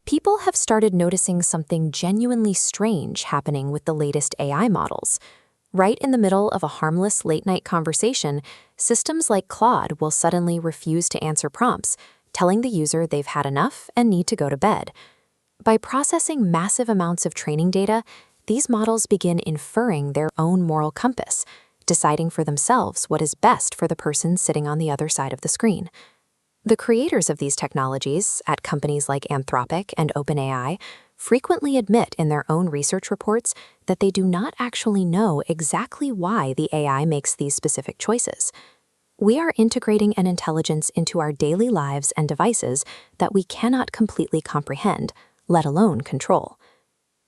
People have started noticing something genuinely strange happening with the latest AI models. Right in the middle of a harmless late-night conversation, systems like Claude will suddenly refuse to answer prompts, telling the user they've had enough and need to go to bed. By processing massive amounts of training data, these models begin inferring their own moral compass, deciding for themselves what is best for the person sitting on the other side of the screen. The creators of these technologies, at companies like Anthropic and OpenAI, frequently admit in their own research reports that they do not actually know exactly why the AI makes these specific choices. We are integrating an intelligence into our daily lives and devices that we cannot completely comprehend, let alone control.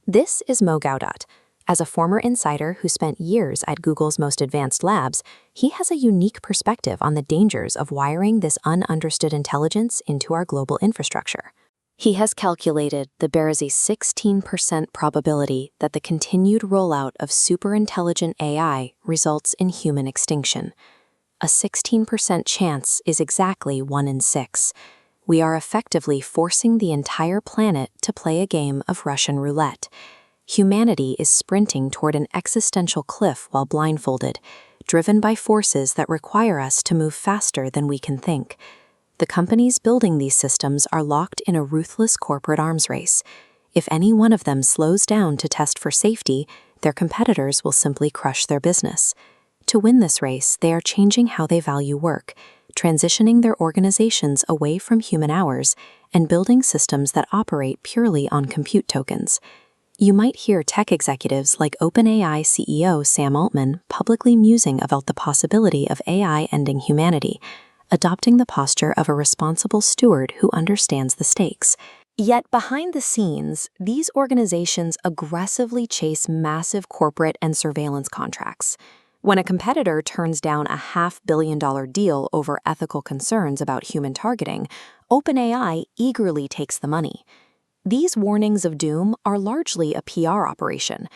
This is Mo Gawdat. As a former insider who spent years at Google's most advanced labs, he has a unique perspective on the dangers of wiring this ununderstood intelligence into our global infrastructure. He has calculated that there is a 16% probability that the continued rollout of superintelligent AI results in human extinction. A 16% chance is exactly 1 in 6. We are effectively forcing the entire planet to play a game of Russian roulette. Humanity is sprinting toward an existential cliff while blindfolded, driven by forces that require us to move faster than we can think. The companies building these systems are locked in a ruthless corporate arms race. If any one of them slows down to test for safety, their competitors will simply crush their business. To win this race, they are changing how they value work, transitioning their organizations away from human hours and building systems that operate purely on compute tokens. You might hear tech executives like OpenAI CEO Sam Altman publicly musing about the possibility of AI ending humanity, adopting the posture of a responsible steward who understands the stakes. Yet behind the scenes, these organizations aggressively chase massive corporate and surveillance contracts. When a competitor turns down a $500 million deal over ethical concerns about human targeting, OpenAI eagerly takes the money. These warnings of doom are largely a PR operation.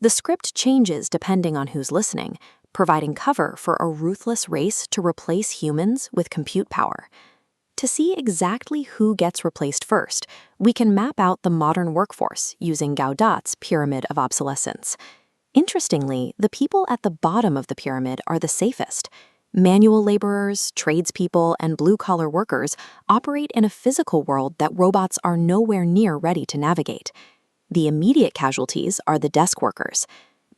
The script changes depending on who's listening, providing cover for a ruthless race to replace humans with compute power. To see exactly who gets replaced first, we can map out the modern workforce using Gawdat's pyramid of obsolescence. Interestingly, the people at the bottom of the pyramid are the safest. Manual laborers, tradespeople, and blue-collar workers operate in a physical world that robots are nowhere near ready to navigate. The immediate casualties are the desk workers.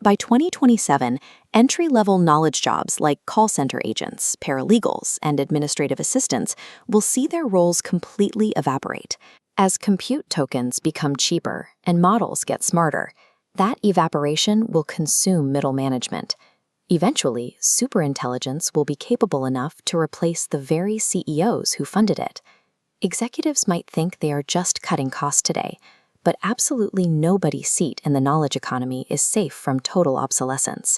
By 2027, entry-level knowledge jobs like call center agents, paralegals, and administrative assistants will see their roles completely evaporate. As compute tokens become cheaper and models get smarter, that evaporation will consume middle management. Eventually, superintelligence will be capable enough to replace the very CEOs who funded it. Executives might think they are just cutting costs today, but absolutely nobody's seat in the knowledge economy is safe from total obsolescence.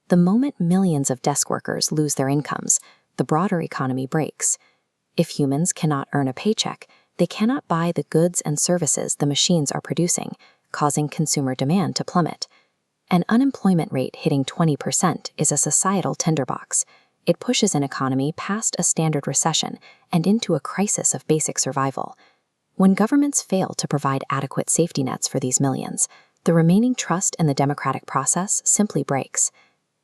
The moment millions of desk workers lose their incomes, the broader economy breaks. If humans cannot earn a paycheck, they cannot buy the goods and services the machines are producing, causing consumer demand to plummet. An unemployment rate hitting 20% is a societal tinderbox. It pushes an economy past a standard recession and into a crisis of basic survival. When governments fail to provide adequate safety nets for these millions, the remaining trust in the democratic process simply breaks.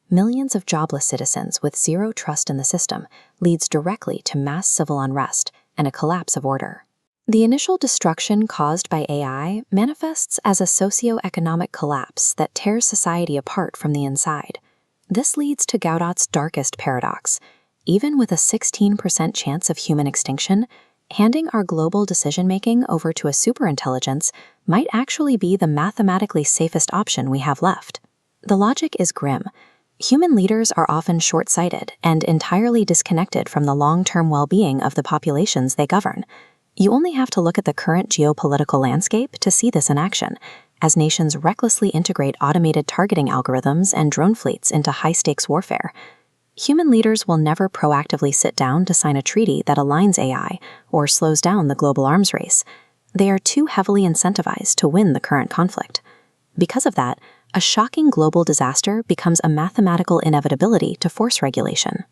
Millions of jobless citizens with zero trust in the system leads directly to mass civil unrest and a collapse of order. The initial destruction caused by AI manifests as a socioeconomic collapse that tears society apart from the inside. This leads to Gawdat's darkest paradox. Even with a 16% chance of human extinction, handing our global decision-making over to a superintelligence might actually be the mathematically safest option we have left. The logic is grim. Human leaders are often short-sighted and entirely disconnected from the long-term well-being of the populations they govern. You only have to look at the current geopolitical landscape to see this in action, as nations recklessly integrate automated targeting algorithms and drone fleets into high-stakes warfare. Human leaders will never proactively sit down to sign a treaty that aligns AI or slows down the global arms race. They are too heavily incentivized to win the current conflict. Because of that, a shocking global disaster becomes a mathematical inevitability to force regulation.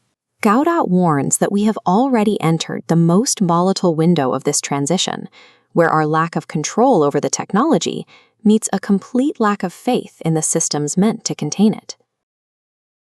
Gawdat warns that we have already entered the most volatile window of this transition. where our lack of control over the technology meets a complete lack of faith in the systems meant to contain it.